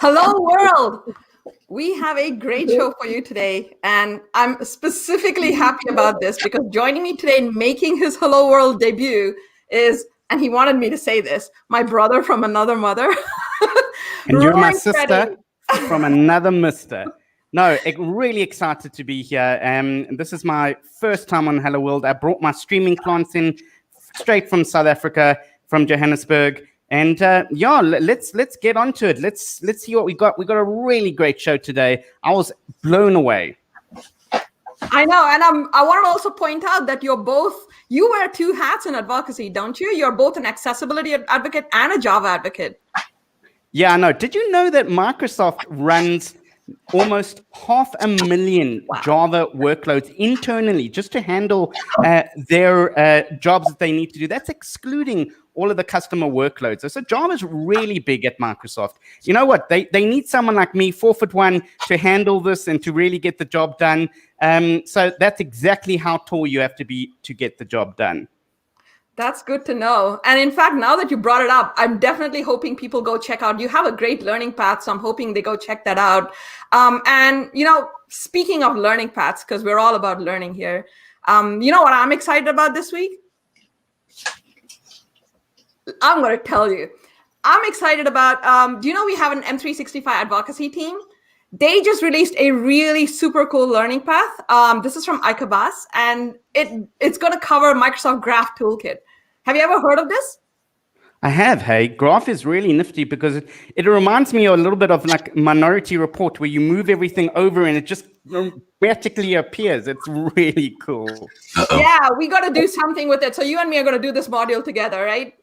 Hello, world. We have a great show for you today, and I'm specifically happy about this because joining me today in making his Hello World debut is, and he wanted me to say this, my brother from another mother. And you're my Roaring sister Freddie. from another mister. No, really excited to be here. This is my first time on Hello World. I brought my streaming plants in straight from South Africa, from Johannesburg. And yeah, let's get onto it. Let's see what we got. We got a really great show today. I was blown away. I know, and I want to also point out that you wear two hats in advocacy, don't you? You're both an accessibility advocate and a Java advocate. Yeah, I know. Did you know that Microsoft runs almost 500,000 Java workloads internally just to handle their jobs that they need to do? That's excluding all of the customer workloads. So Java is really big at Microsoft. You know what? They need someone like me, 4'1", to handle this and to really get the job done. So that's exactly how tall you have to be to get the job done. That's good to know. And in fact, now that you brought it up, I'm definitely hoping people go check out. You have a great learning path, so I'm hoping they go check that out. And, speaking of learning paths, because we're all about learning here, you know what I'm excited about this week? I'm going to tell you. I'm excited about, do you know we have an M365 advocacy team? They just released a really super cool learning path. This is from Ikebas, and it's going to cover Microsoft Graph Toolkit. Have you ever heard of this? I have, hey. Graph is really nifty because it reminds me a little bit of like Minority Report, where you move everything over and it just magically appears. It's really cool. Yeah, we got to do something with it. So you and me are going to do this module together, right?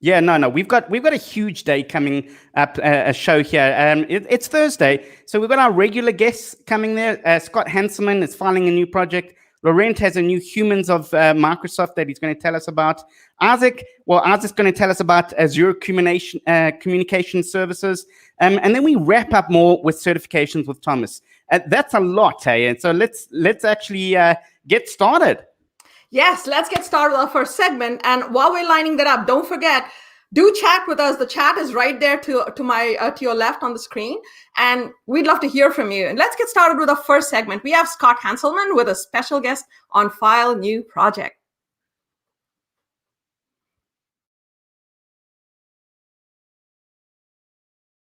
Yeah, no. We've got a huge day coming up, a show here. It's Thursday, so we've got our regular guests coming there. Scott Hanselman is filing a new project. Laurent has a new Humans of Microsoft that he's going to tell us about. Isaac's going to tell us about Azure communication services. And then we wrap up more with certifications with Thomas. That's a lot, hey? And so let's actually get started. Yes, let's get started with our first segment. And while we're lining that up, don't forget, do chat with us. The chat is right there to your left on the screen. And we'd love to hear from you. And let's get started with our first segment. We have Scott Hanselman with a special guest on File New Project.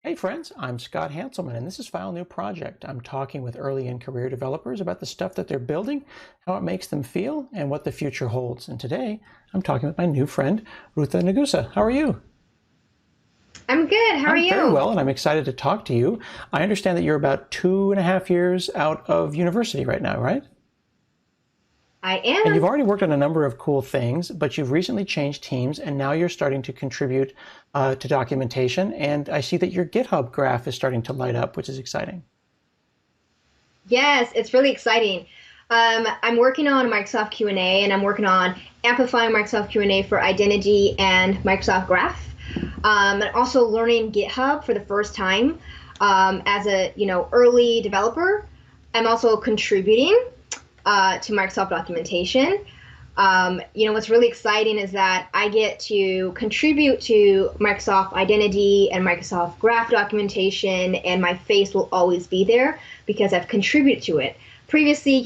Hey friends, I'm Scott Hanselman, and this is File New Project. I'm talking with early and career developers about the stuff that they're building, how it makes them feel, and what the future holds. And today, I'm talking with my new friend, Rutha Nagusa. How are you? I'm good. How are you? Very well, and I'm excited to talk to you. I understand that you're about 2.5 years out of university right now, right? I am. And you've already worked on a number of cool things, but you've recently changed teams, and now you're starting to contribute to documentation. And I see that your GitHub graph is starting to light up, which is exciting. Yes, it's really exciting. I'm working on Microsoft Q&A, and I'm working on amplifying Microsoft Q&A for identity and Microsoft Graph. And also learning GitHub for the first time as a early developer. I'm also contributing to Microsoft documentation. What's really exciting is that I get to contribute to Microsoft Identity and Microsoft Graph documentation, and my face will always be there because I've contributed to it. Previously,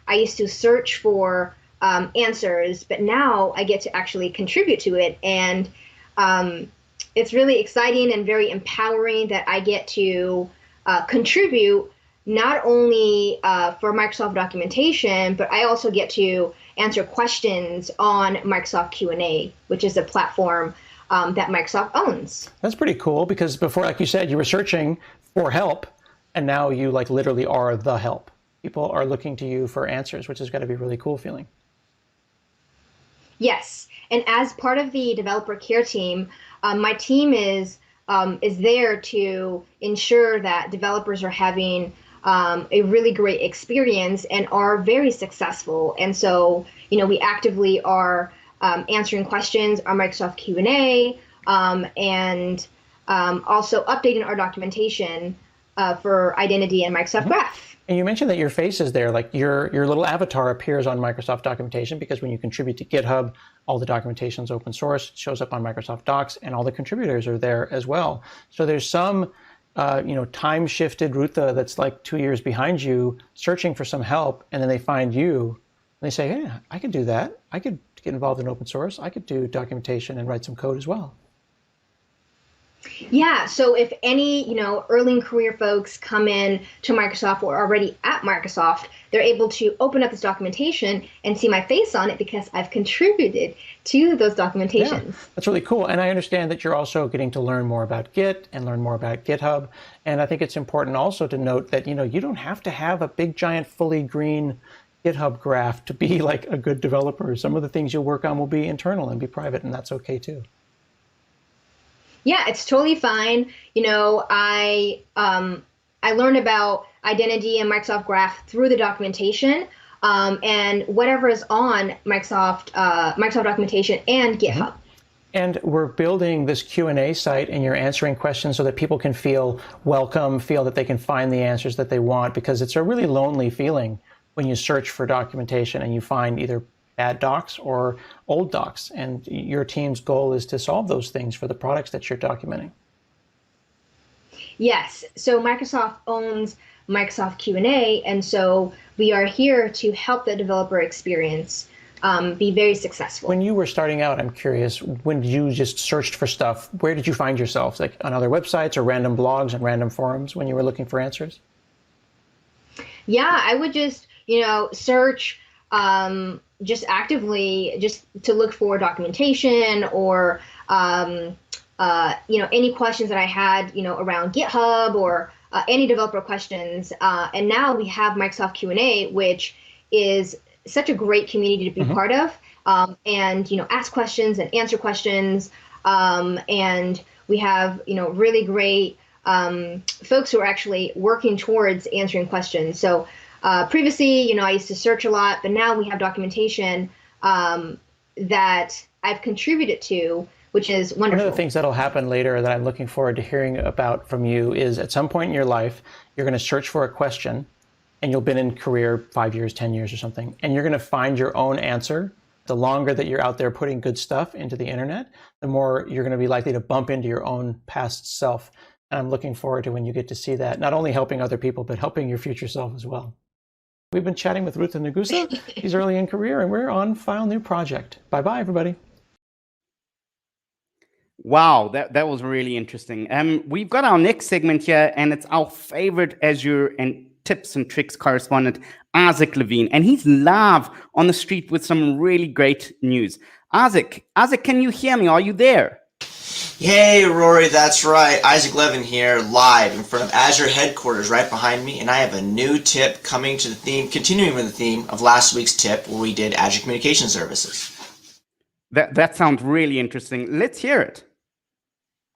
I used to search for answers, but now I get to actually contribute to it, and it's really exciting and very empowering that I get to contribute not only for Microsoft documentation, but I also get to answer questions on Microsoft Q&A, which is a platform that Microsoft owns. That's pretty cool because before, like you said, you were searching for help, and now you literally are the help. People are looking to you for answers, which has got to be a really cool feeling. Yes, and as part of the developer care team, my team is there to ensure that developers are having a really great experience and are very successful. And so, we actively are answering questions on Microsoft Q&A, and also updating our documentation for identity and Microsoft Graph. And you mentioned that your face is there, like your little avatar appears on Microsoft documentation, because when you contribute to GitHub, all the documentation is open source, it shows up on Microsoft Docs, and all the contributors are there as well. So there's some time-shifted Rutha that's like 2 years behind you searching for some help, and then they find you, and they say, hey, I could do that. I could get involved in open source. I could do documentation and write some code as well. Yeah, so if any, early in career folks come in to Microsoft or are already at Microsoft, they're able to open up this documentation and see my face on it because I've contributed to those documentations. Yeah, that's really cool. And I understand that you're also getting to learn more about Git and learn more about GitHub. And I think it's important also to note that, you don't have to have a big, giant, fully green GitHub graph to be like a good developer. Some of the things you'll work on will be internal and be private, and that's okay too. Yeah, it's totally fine. I learned about identity and Microsoft Graph through the documentation, and whatever is on Microsoft documentation and GitHub. And we're building this Q&A site, and you're answering questions so that people can feel welcome, feel that they can find the answers that they want, because it's a really lonely feeling when you search for documentation and you find either bad docs or old docs, and your team's goal is to solve those things for the products that you're documenting. Yes, so Microsoft owns Microsoft Q&A, and so we are here to help the developer experience be very successful. When you were starting out, I'm curious, when you just searched for stuff, where did you find yourself? Like on other websites or random blogs and random forums when you were looking for answers? Yeah, I would just, search just actively just to look for documentation or any questions that I had around GitHub or any developer questions, and now we have Microsoft Q&A, which is such a great community to be part of, and ask questions and answer questions, and we have really great folks who are actually working towards answering questions. So previously, I used to search a lot, but now we have documentation that I've contributed to, which is wonderful. One of the things that'll happen later that I'm looking forward to hearing about from you is at some point in your life, you're going to search for a question, and you'll been in career 5 years, 10 years or something, and you're going to find your own answer. The longer that you're out there putting good stuff into the internet, the more you're going to be likely to bump into your own past self. And I'm looking forward to when you get to see that, not only helping other people, but helping your future self as well. We've been chatting with Rutha Nagusa. He's early in career, and we're on File New Project. Bye-bye, everybody. Wow, that was really interesting. We've got our next segment here, and it's our favorite Azure and tips and tricks correspondent, Isaac Levine, and he's live on the street with some really great news. Isaac, can you hear me? Are you there? Hey, Rory, that's right. Isaac Levin here, live in front of Azure headquarters right behind me, and I have a new tip coming to the theme, continuing with the theme of last week's tip where we did Azure Communication Services. That sounds really interesting. Let's hear it.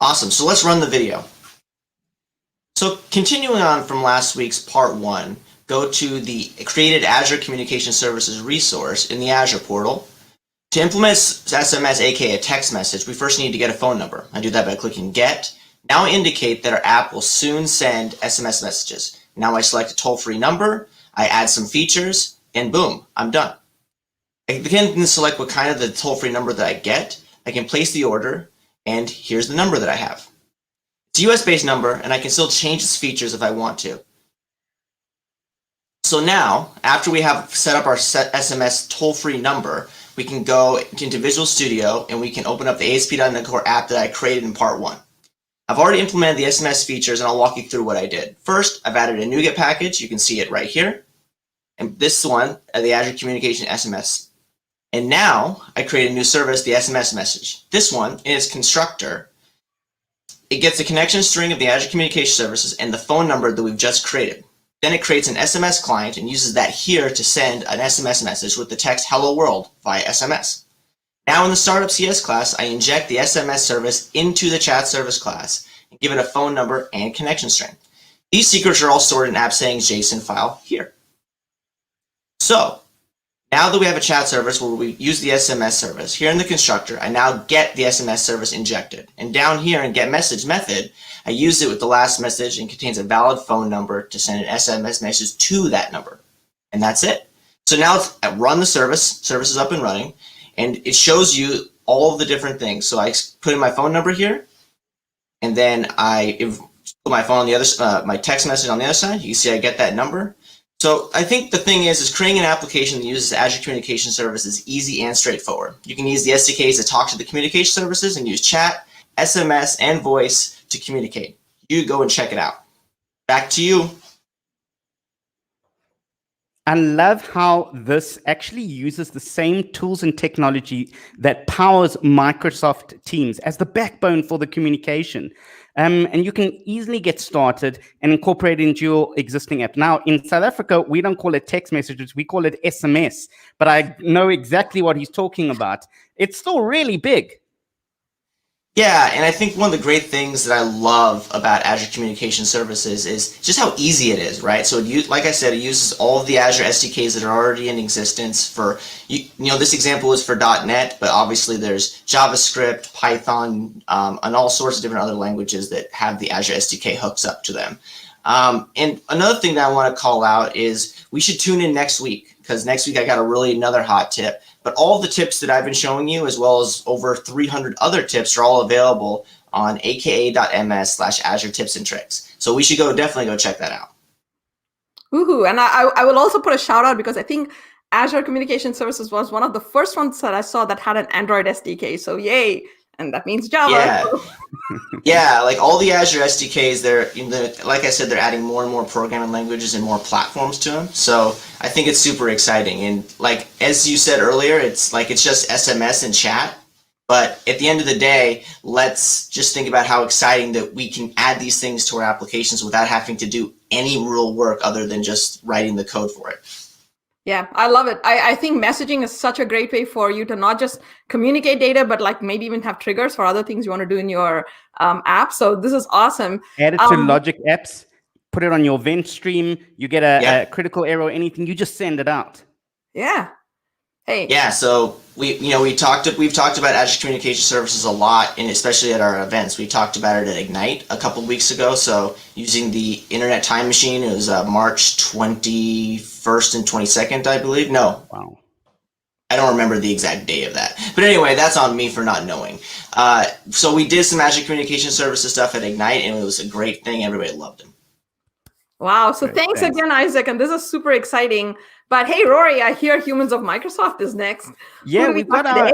Awesome. So let's run the video. So continuing on from last week's part 1, go to the Created Azure Communication Services resource in the Azure portal. To implement SMS, aka a text message, we first need to get a phone number. I do that by clicking Get. Now I indicate that our app will soon send SMS messages. Now I select a toll-free number, I add some features, and boom, I'm done. I can select what kind of the toll-free number that I get. I can place the order, and here's the number that I have. It's a US-based number, and I can still change its features if I want to. So now, after we have set up our SMS toll-free number, we can go into Visual Studio and we can open up the ASP.NET Core app that I created in part 1. I've already implemented the SMS features, and I'll walk you through what I did. First, I've added a NuGet package. You can see it right here. And this one, the Azure Communication SMS. And now I create a new service, the SMS message. This one, in its constructor, it gets the connection string of the Azure Communication Services and the phone number that we've just created. Then it creates an SMS client and uses that here to send an SMS message with the text "Hello World" via SMS. Now in the Startup CS class, I inject the SMS service into the chat service class and give it a phone number and connection string. These secrets are all stored in app settings JSON file here. So Now that we have a chat service where we use the SMS service, here in the constructor, I now get the SMS service injected. And down here in get message method, I use it with the last message and contains a valid phone number to send an SMS message to that number. And that's it. So now I run the service is up and running, and it shows you all of the different things. So I put in my phone number here, and then I put my phone on the other, my text message on the other side. You can see I get that number. So I think the thing is creating an application that uses Azure Communication Service is easy and straightforward. You can use the SDKs to talk to the communication services and use chat, SMS, and voice to communicate. You go and check it out. Back to you. I love how this actually uses the same tools and technology that powers Microsoft Teams as the backbone for the communication. And you can easily get started and incorporate it into your existing app. Now, in South Africa, we don't call it text messages, we call it SMS. But I know exactly what he's talking about. It's still really big. Yeah, and I think one of the great things that I love about Azure Communication Services is just how easy it is, right? So, like I said, it uses all of the Azure SDKs that are already in existence for, this example is for .NET, but obviously there's JavaScript, Python, and all sorts of different other languages that have the Azure SDK hooks up to them. And another thing that I want to call out is we should tune in next week, because next week I got another hot tip. But all the tips that I've been showing you, as well as over 300 other tips, are all available on aka.ms/Azure Tips and Tricks. So we should definitely go check that out. Woohoo! And I will also put a shout out because I think Azure Communication Services was one of the first ones that I saw that had an Android SDK. So yay! And that means Java. Yeah, yeah. Like all the Azure SDKs, like I said, they're adding more and more programming languages and more platforms to them. So I think it's super exciting. And like as you said earlier, it's just SMS and chat. But at the end of the day, let's just think about how exciting that we can add these things to our applications without having to do any real work other than just writing the code for it. Yeah, I love it. I think messaging is such a great way for you to not just communicate data, but like maybe even have triggers for other things you want to do in your app. So this is awesome. Add it to Logic apps, put it on your event stream. You get a critical error or anything, you just send it out. Yeah. Hey. Yeah, so we've talked about Azure Communication Services a lot, and especially at our events. We talked about it at Ignite a couple of weeks ago. So using the Internet Time Machine, it was March 21st and 22nd, I believe. No. Wow. I don't remember the exact day of that. But anyway, that's on me for not knowing. So we did some Azure Communication Services stuff at Ignite, and it was a great thing. Everybody loved it. Wow. So thanks again, Isaac. And this is super exciting. But hey, Rory, I hear Humans of Microsoft is next. Yeah, we've got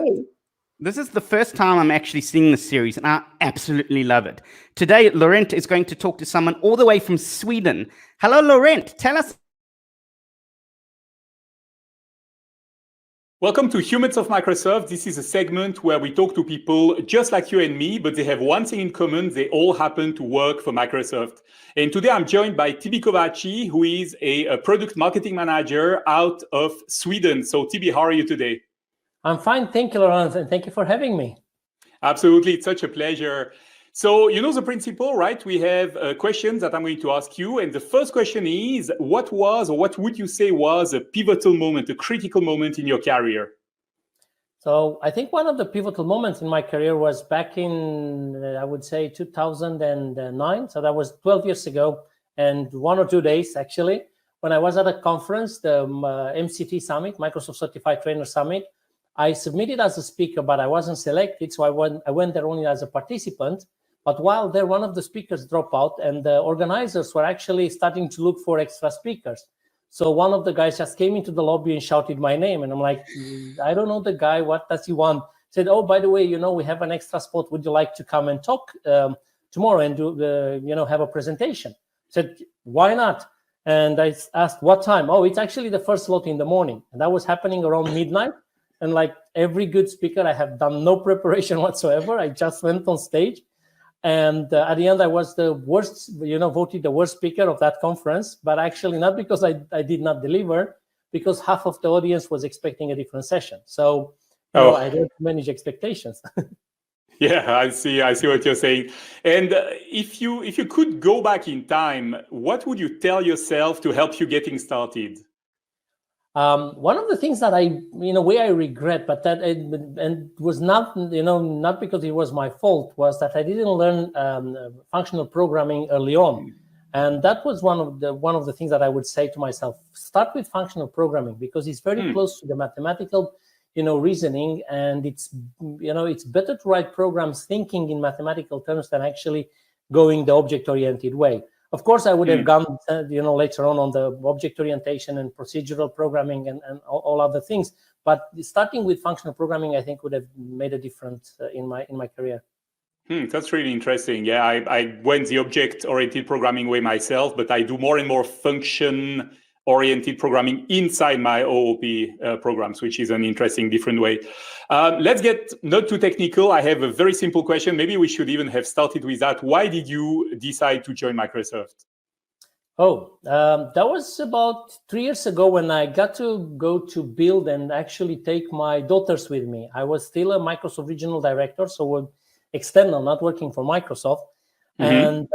this is the first time I'm actually seeing this series, and I absolutely love it. Today, Laurent is going to talk to someone all the way from Sweden. Hello, Laurent. Tell us. Welcome to Humans of Microsoft. This is a segment where we talk to people just like you and me, but they have one thing in common. They all happen to work for Microsoft. And today I'm joined by Tibi Kovaci, who is a product marketing manager out of Sweden. So Tibi, how are you today? I'm fine. Thank you, Laurent, and thank you for having me. Absolutely. It's such a pleasure. So you know the principle, right? We have questions that I'm going to ask you. And the first question is, what would you say was a pivotal moment, a critical moment in your career? So I think one of the pivotal moments in my career was back in, I would say, 2009. So that was 12 years ago and 1 or 2 days, actually, when I was at a conference, the MCT Summit, Microsoft Certified Trainer Summit. I submitted as a speaker, but I wasn't selected. So I went there only as a participant. But while there, one of the speakers dropped out, and the organizers were actually starting to look for extra speakers. So one of the guys just came into the lobby and shouted my name. And I'm like, I don't know the guy. What does he want? Said, oh, by the way, we have an extra spot. Would you like to come and talk tomorrow and do have a presentation? Said, why not? And I asked, what time? Oh, it's actually the first slot in the morning. And that was happening around midnight. And like every good speaker, I have done no preparation whatsoever. I just went on stage. And at the end, I was the worst, voted the worst speaker of that conference, but actually not because I did not deliver, because half of the audience was expecting a different session. So I don't manage expectations. Yeah, I see what you're saying. And if you could go back in time, what would you tell yourself to help you getting started? One of the things that in a way I regret, but that and was not, not because it was my fault, was that I didn't learn functional programming early on. And that was one of the things that I would say to myself: start with functional programming, because it's very close to the mathematical, reasoning, and it's better to write programs thinking in mathematical terms than actually going the object-oriented way. Of course, I would have gone, later on the object orientation and procedural programming and all other things. But starting with functional programming, I think, would have made a difference in my career. That's really interesting. Yeah, I went the object-oriented programming way myself, but I do more and more function-oriented programming inside my OOP programs, which is an interesting, different way. Let's get not too technical. I have a very simple question. Maybe we should even have started with that. Why did you decide to join Microsoft? That was about 3 years ago when I got to go to build and actually take my daughters with me. I was still a Microsoft regional director, so external, not working for Microsoft. And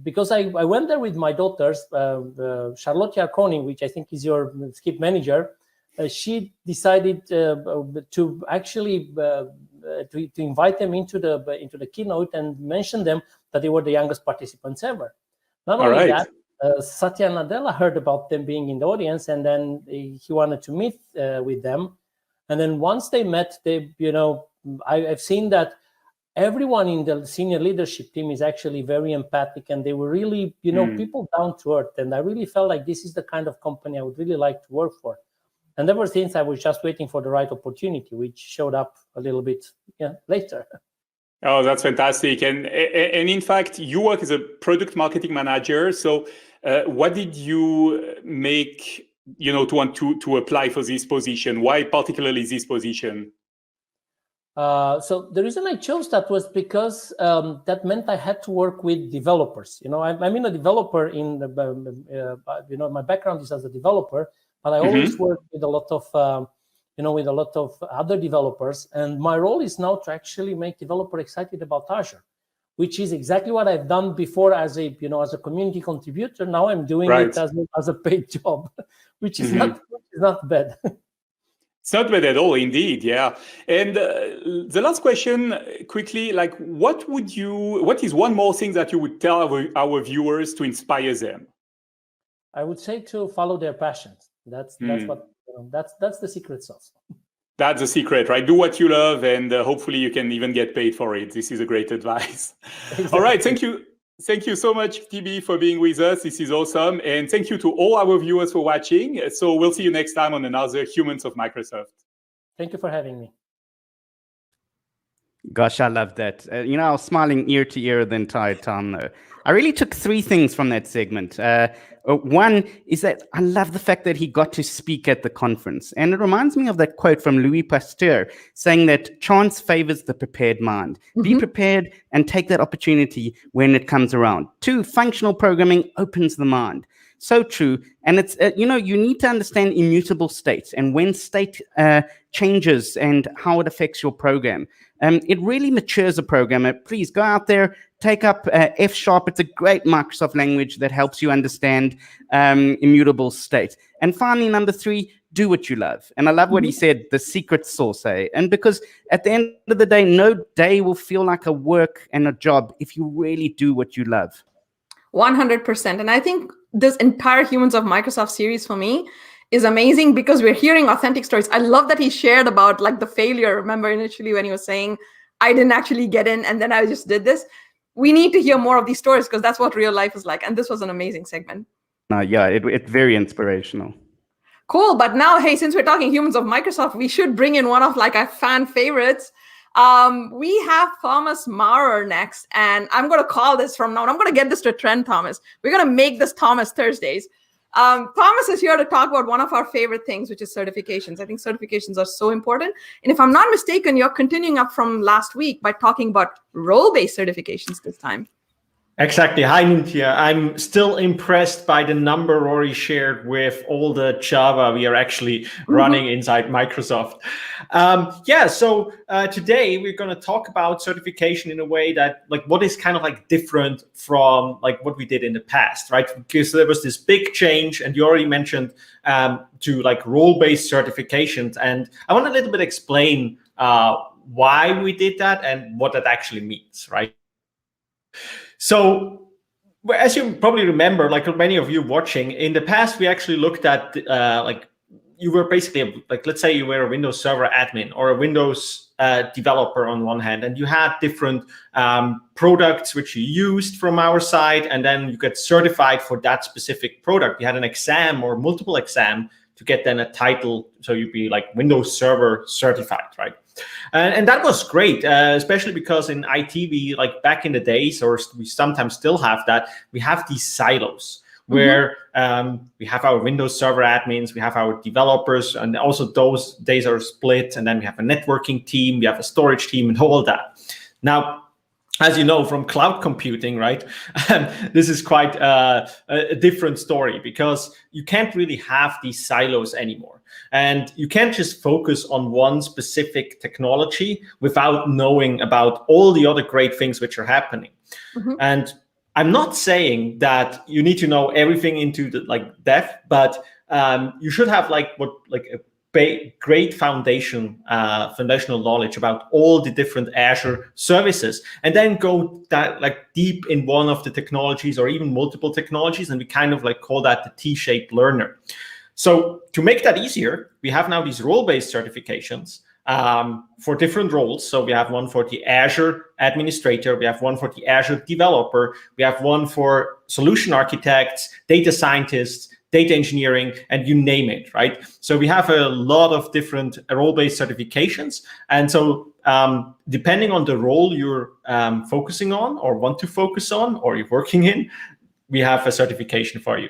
because I went there with my daughters, Charlotte Arconi, which I think is your skip manager, she decided to actually to invite them into the keynote and mention them that they were the youngest participants ever. Not only that, Satya Nadella heard about them being in the audience, and then he wanted to meet with them. And then once they met, I've seen that everyone in the senior leadership team is actually very empathic, and they were really, people down to earth. And I really felt like this is the kind of company I would really like to work for. And there were things I was just waiting for the right opportunity, which showed up a little bit later. Oh, that's fantastic. And in fact, you work as a product marketing manager. So what did you make, to want to apply for this position? Why particularly this position? So the reason I chose that was because that meant I had to work with developers. I'm a developer in my background is as a developer, but I always work with a lot of other developers, and my role is now to actually make developer excited about Azure, which is exactly what I've done before as a community contributor. Now I'm doing it as a paid job, which is not bad. It's not bad at all, indeed. Yeah. And the last question, quickly, what is one more thing that you would tell our viewers to inspire them? I would say to follow their passions. That's the secret sauce. That's the secret, right? Do what you love, and hopefully you can even get paid for it. This is a great advice. Exactly. All right. Thank you. Thank you so much, TB, for being with us. This is awesome. And thank you to all our viewers for watching. So we'll see you next time on another Humans of Microsoft. Thank you for having me. Gosh, I love that. I was smiling ear to ear the entire time, though. I really took 3 things from that segment. One is that I love the fact that he got to speak at the conference. And it reminds me of that quote from Louis Pasteur saying that chance favors the prepared mind. Be prepared and take that opportunity when it comes around. 2, functional programming opens the mind. So true. And it's, you need to understand immutable states and when state changes and how it affects your program. It really matures a programmer. Please go out there, take up F#. It's a great Microsoft language that helps you understand immutable state. And finally, number 3, do what you love. And I love what he said, the secret sauce. And because at the end of the day, no day will feel like a work and a job if you really do what you love. 100%. And I think this entire Humans of Microsoft series for me is amazing because we're hearing authentic stories. I love that he shared about the failure. Remember initially when he was saying, I didn't actually get in and then I just did this. We need to hear more of these stories because that's what real life is like. And this was an amazing segment. Yeah, it's very inspirational. Cool. But now, hey, since we're talking Humans of Microsoft, we should bring in one of our fan favorites. We have Thomas Maurer next, and I'm going to call this from now on. I'm going to get this to trend, Thomas. We're going to make this Thomas Thursdays. Thomas is here to talk about one of our favorite things, which is certifications. I think certifications are so important. And if I'm not mistaken, you're continuing up from last week by talking about role-based certifications this time. Exactly. Hi, Nintya. I'm still impressed by the number Rory shared with all the Java we are actually running inside Microsoft. So today we're going to talk about certification in a way that, like, what is kind of like different from like what we did in the past, right? Because there was this big change, and you already mentioned to like role-based certifications, and I want a little bit explain why we did that and what that actually means, right? So, as you probably remember, like many of you watching, in the past, we actually looked at like you were basically like, let's say you were a Windows Server admin or a Windows developer on one hand, and you had different products which you used from our side, and then you get certified for that specific product. You had an exam or multiple exam to get then a title, so you'd be like Windows Server certified, right? And that was great, especially because in IT, we like back in the days, or we sometimes still have that, we have these silos where we have our Windows Server admins, we have our developers, and also those days are split. And then we have a networking team, we have a storage team, and all that. Now, as you know from cloud computing, right, this is quite a different story, because you can't really have these silos anymore. And you can't just focus on one specific technology without knowing about all the other great things which are happening. And I'm not saying that you need to know everything into the like depth, but you should have like a great foundational knowledge about all the different Azure services, and then go that like deep in one of the technologies or even multiple technologies, and we kind of like call that the T-shaped learner. So to make that easier, we have now these role-based certifications for different roles. So we have one for the Azure administrator, we have one for the Azure developer, we have one for solution architects, data scientists, data engineering, and you name it, right? So we have a lot of different role-based certifications. And so depending on the role you're focusing on or want to focus on or you're working in, we have a certification for you.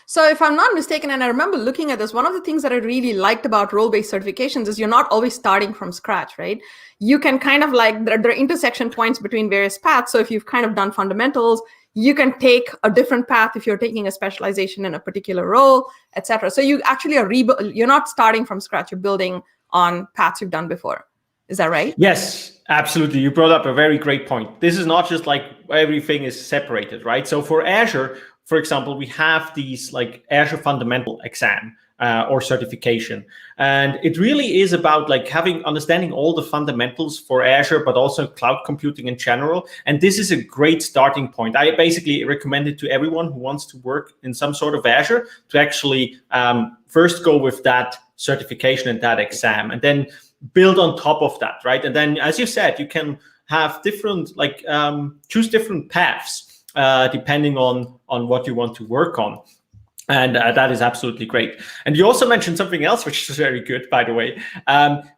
So if I'm not mistaken, and I remember looking at this, one of the things that I really liked about role-based certifications is you're not always starting from scratch, right? You can kind of like, there are intersection points between various paths. So if you've kind of done fundamentals, you can take a different path if you're taking a specialization in a particular role, etc. So you actually are you're not starting from scratch, you're building on paths you've done before. Is that right? Yes, absolutely. You brought up a very great point. This is not just like everything is separated, right? So for Azure, for example, we have these like Azure fundamental exam or certification. And it really is about like understanding all the fundamentals for Azure, but also cloud computing in general. And this is a great starting point. I basically recommend it to everyone who wants to work in some sort of Azure to actually first go with that certification and that exam, and then build on top of that, right? And then, as you said, you can have different, like choose different paths depending on what you want to work on. And that is absolutely great. And you also mentioned something else, which is very good, by the way.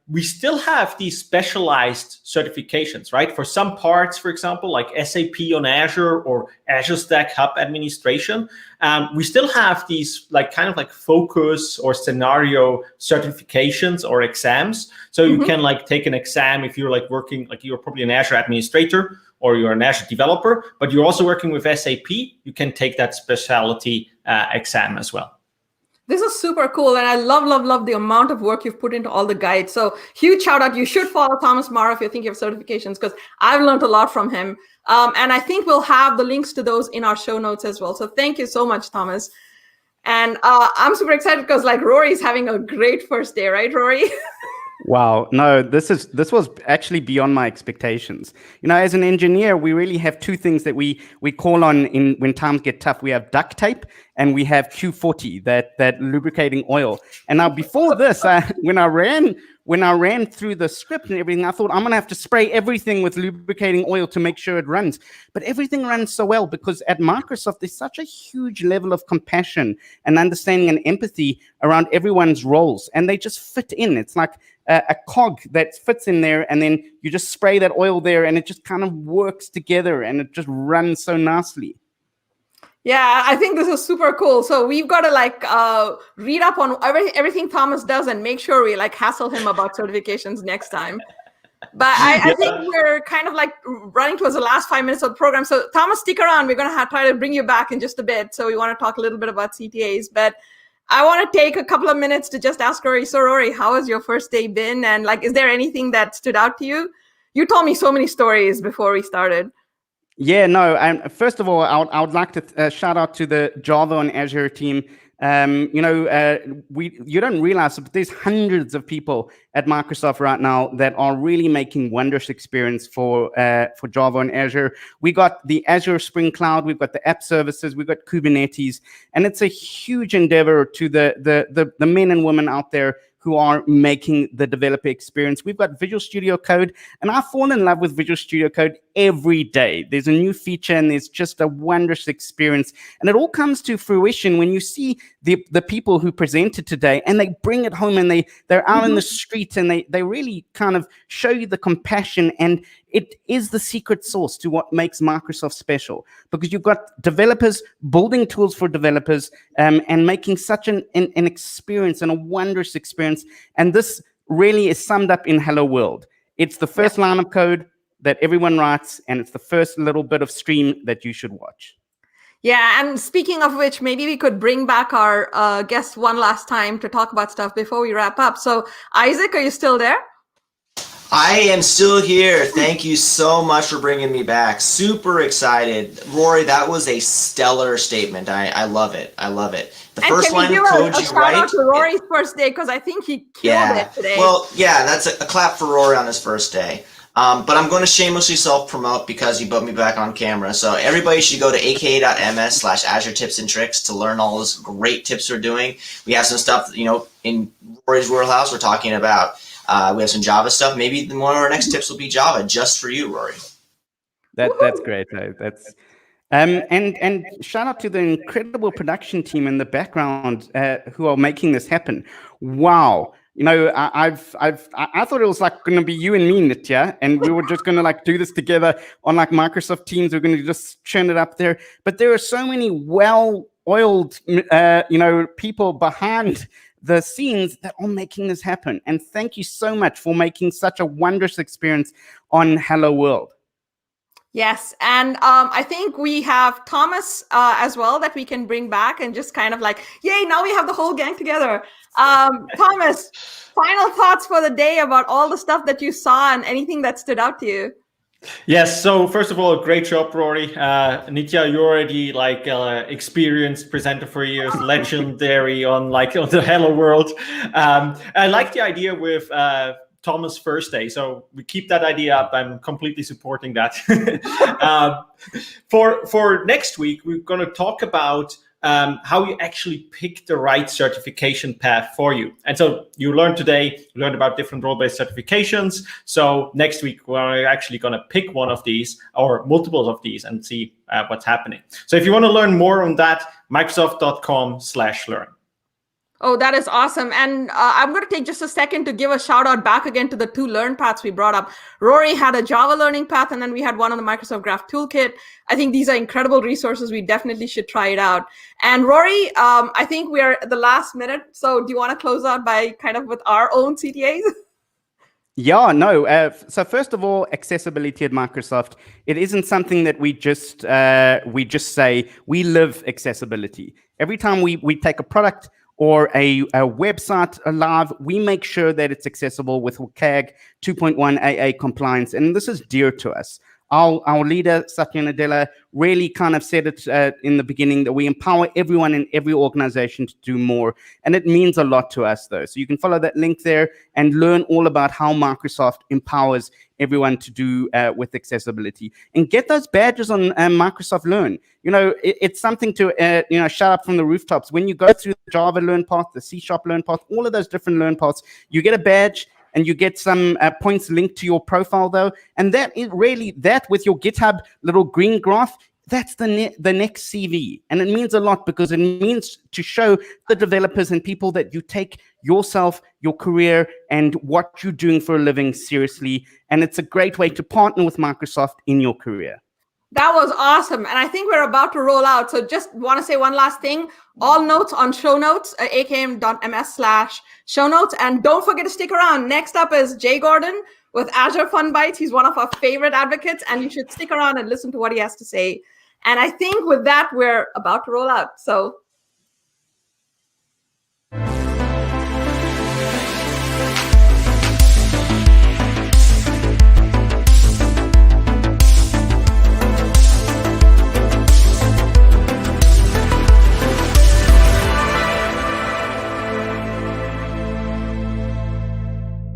We still have these specialized certifications, right? For some parts, for example, like SAP on Azure or Azure Stack Hub administration, we still have these like kind of like focus or scenario certifications or exams. So you can like take an exam if you're like working, like you're probably an Azure administrator or you're an Azure developer, but you're also working with SAP, you can take that specialty exam as well. This is super cool. And I love the amount of work you've put into all the guides. So huge shout out. You should follow Thomas Mara if you're thinking of certifications, because I've learned a lot from him. And I think we'll have the links to those in our show notes as well. So thank you so much, Thomas. And I'm super excited because like Rory's having a great first day, right, Rory? Wow, no, this was actually beyond my expectations. You know, as an engineer, we really have two things that we call on when times get tough. We have duct tape and we have Q40, that lubricating oil. And now before this, when I ran through the script and everything, I thought I'm gonna have to spray everything with lubricating oil to make sure it runs. But everything runs so well because at Microsoft there's such a huge level of compassion and understanding and empathy around everyone's roles, and they just fit in. It's like a cog that fits in there, and then you just spray that oil there, and it just kind of works together, and it just runs so nicely. Yeah, I think this is super cool. So we've got to like read up on everything Thomas does and make sure we like hassle him about certifications next time. But I think we're kind of like running towards the last 5 minutes of the program. So Thomas, stick around. We're going to try to bring you back in just a bit. So we want to talk a little bit about CTAs. But I want to take a couple of minutes to just ask Rory. So Rory, how has your first day been? And like, is there anything that stood out to you? You told me so many stories before we started. Yeah, no. First of all, I would like to shout out to the Java and Azure team. You don't realize, but there's hundreds of people at Microsoft right now that are really making wondrous experience for Java and Azure. We got the Azure Spring Cloud, we've got the app services, we've got Kubernetes, and it's a huge endeavor to the men and women out there who are making the developer experience. We've got Visual Studio Code, and I fall in love with Visual Studio Code every day. There's a new feature, and there's just a wondrous experience. And it all comes to fruition when you see the people who presented today, and they bring it home, and they're out in the street, and they really kind of show you the compassion. And it is the secret sauce to what makes Microsoft special, because you've got developers building tools for developers and making such an experience and a wondrous experience. And this really is summed up in Hello World. It's the first line of code that everyone writes, and it's the first little bit of stream that you should watch. Yeah, and speaking of which, maybe we could bring back our guest one last time to talk about stuff before we wrap up. So Isaac, are you still there? I am still here. Thank you so much for bringing me back. Super excited. Rory, that was a stellar statement. I love it. I love it. The first line of code you write. Shout out to Rory's first day, because I think he killed it today. Well, yeah, that's a clap for Rory on his first day. But I'm going to shamelessly self-promote because you put me back on camera. So everybody should go to aka.ms/Azure Tips and Tricks to learn all those great tips we're doing. We have some stuff, in Rory's wheelhouse we're talking about. We have some Java stuff. Maybe one of our next tips will be Java just for you, Rory. That's great. That's and shout out to the incredible production team in the background who are making this happen. Wow. I thought it was like going to be you and me, Nitya, and we were just going to like do this together on like Microsoft Teams. We're going to just churn it up there. But there are so many well-oiled, people behind the scenes that are making this happen. And thank you so much for making such a wondrous experience on Hello World. Yes, and I think we have Thomas as well that we can bring back and just kind of like, yay, now we have the whole gang together. Thomas, final thoughts for the day about all the stuff that you saw and anything that stood out to you. Yes. So first of all, great job, Rory. Nitya, you're already like experienced presenter for years, legendary on the Hello World. I like the idea with Thomas' first day. So we keep that idea up. I'm completely supporting that. For next week, we're going to talk about how you actually pick the right certification path for you. And so you learned about different role-based certifications. So next week, we're actually going to pick one of these or multiples of these and see what's happening. So if you want to learn more on that, Microsoft.com/learn. Oh, that is awesome. And I'm going to take just a second to give a shout out back again to the 2 learn paths we brought up. Rory had a Java learning path, and then we had one on the Microsoft Graph Toolkit. I think these are incredible resources. We definitely should try it out. And Rory, I think we are at the last minute. So do you want to close out by kind of with our own CTAs? Yeah, no. So first of all, accessibility at Microsoft, it isn't something that we just say. We live accessibility. Every time we take a product or a website live, we make sure that it's accessible with WCAG 2.1 AA compliance, and this is dear to us. Our leader, Satya Nadella, really kind of said it in the beginning that we empower everyone in every organization to do more. And it means a lot to us, though. So you can follow that link there and learn all about how Microsoft empowers everyone to do with accessibility. And get those badges on Microsoft Learn. It's something to, shout up from the rooftops. When you go through the Java Learn path, the C# Learn path, all of those different Learn paths, you get a badge, and you get some points linked to your profile, though. And that is really, that with your GitHub little green graph, that's the next CV. And it means a lot because it means to show the developers and people that you take yourself, your career, and what you're doing for a living seriously. And it's a great way to partner with Microsoft in your career. That was awesome. And I think we're about to roll out. So just want to say one last thing. All notes on show notes, akm.ms/show notes. And don't forget to stick around. Next up is Jay Gordon with Azure Fun Bites. He's one of our favorite advocates, and you should stick around and listen to what he has to say. And I think with that, we're about to roll out. So